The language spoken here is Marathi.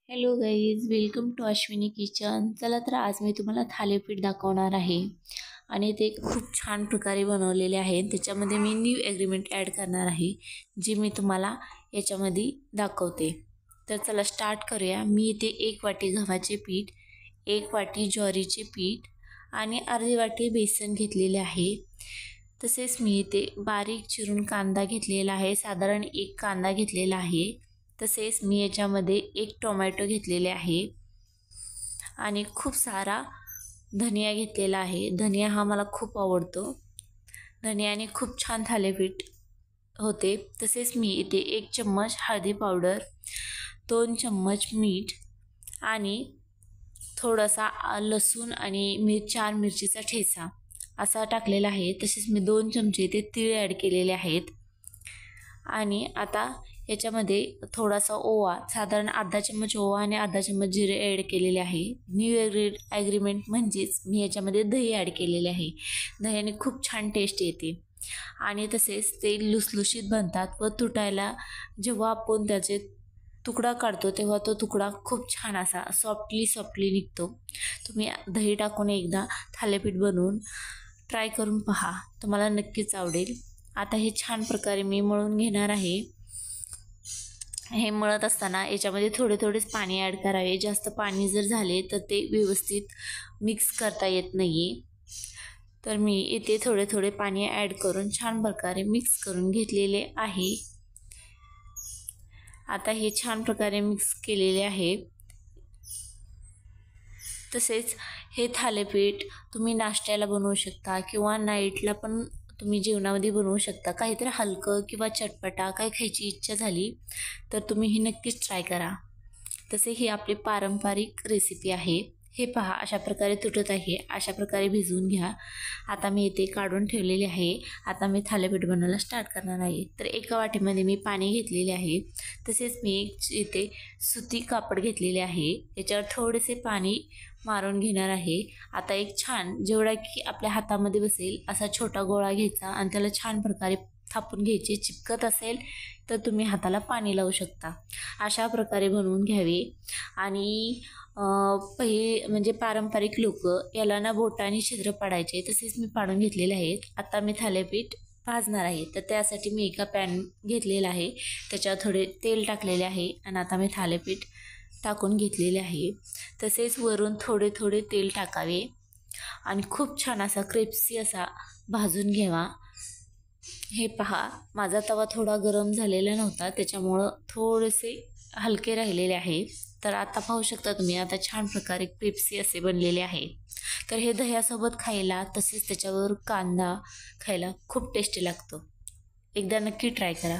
Hello guys, welcome to Ashwini kitchen. चला तर आज मी तुम्हाला थालीपीठ दाखवणार आहे आणि ते खूप छान प्रकारे बनवलेले आहे. त्याच्यामध्ये मी न्यू ॲग्रीमेंट ॲड करणार आहे जी मी तुम्हाला याच्यामध्ये दाखवते. तर चला स्टार्ट करूया. मी इथे 1 वाटी गव्हाचे पीठ, 1 वाटी ज्वारीचे पीठ आणि अर्धी वाटी बेसन घेतलेले आहे. तसेच मी इथे बारीक चिरून कांदा घेतलेला आहे, साधारण 1 कांदा घेतलेला आहे. तसेच मी याच्यामध्ये 1 टोमॅटो घेतलेले आहे आणि खूप सारा धनिया घेतलेला आहे. धनिया हा मला खूप आवडतो. धनियाने खूप छान थालीपीठ होते. तसेच मी इथे 1 चम्मच हळदी पावडर, 2 चम्मच मीठ आणि थोडासा लसूण आणि 4 मिरचीचा ठेचा असा टाकलेला आहे. तसेच मी 2 चमचे इथे तीळ ॲड केलेले आहेत आणि आता याच्यामध्ये थोडासा ओवा, साधारण अर्धा चम्मच ओवा आणि अर्धा चम्मच जिरे ॲड केलेले आहे. न्यू ॲग्रीमेंट म्हणजेच मी याच्यामध्ये दही ॲड केलेले आहे. दह्याने खूप छान टेस्ट येते आणि तसेच ते लुसलुशीत बनतात व तुटायला जेव्हा आपण त्याचे तुकडा काढतो तेव्हा तो तुकडा खूप छान असा सॉफ्टली निघतो. तुम्ही दही टाकून एकदा थालीपीठ बनवून ट्राय करून पहा, तुम्हाला नक्कीच आवडेल. आता हे छान प्रकारे मी मळून घेणार आहे. हे मळत असताना याच्यामध्ये थोडेच पाणी ॲड करावे. जास्त पाणी जर झाले तर ते व्यवस्थित मिक्स करता येत नाही. तर मी इथे थोडे पाणी ॲड करून छान प्रकारे मिक्स करून घेतलेले आहे. आता हे छान प्रकारे मिक्स केलेले आहे. तसेच हे थालीपीठ तुम्ही नाश्त्याला बनवू शकता किंवा नाईटला पण तुम्ही जेवणामध्ये बनवू शकता. काहीतरी हलकं किंवा चटपटा काही खायची इच्छा झाली तर तुम्ही ही नक्कीच ट्राय करा. तसे ही आपली पारंपरिक रेसिपी आहे. हे पहा, अशा प्रकारे तुटत आहे. अशा प्रकारे भिजवून घ्या. आता मी इथे काढून ठेवलेले आहे. आता मी थालीपीठ बनवायला स्टार्ट करणार आहे. तर एका वाटीमध्ये मी पाणी घेतलेले आहे. तसेच मी इथे सुती कापड घेतलेले आहे. याच्यावर थोडेसे पाणी मारून घेणार आहे. आता एक छान जेवढा की आपल्या हातामध्ये बसेल असा छोटा गोळा घ्यायचा आणि त्याला छान प्रकारे थापून घ्यायचे. चिपकत असेल तर तुम्ही हाताला पाणी लावू शकता. अशा प्रकारे बनवून घ्यावे. आणि म्हणजे पारंपरिक लोक याला ना बोटाने छिद्र पाडायचे, तसेच मी पाडून घेतलेले आहेत. आता मी थालीपीठ भाजणार आहे. तर त्यासाठी मी एका पॅन घेतलेला आहे, त्याच्यावर थोडे तेल टाकलेले आहे आणि आता मी थालीपीठ टाकून घेतलेले आहे. तसेच वरून थोडे तेल टाकावे आणि खूप छान असा क्रिस्पी असा भाजून घ्यावा. हे पहा, माझा तवा थोडा गरम झालेला नव्हता, त्याच्यामुळं थोडेसे हलके राहिलेले आहे. तर आता पाहू शकता तुम्ही, आता छान प्रकारे क्रिस्पी असे बनलेले आहे. तर हे दह्यासोबत खायला तसेच त्याच्यावर कांदा खायला खूप टेस्टी लागतो. एकदा नक्की ट्राय करा.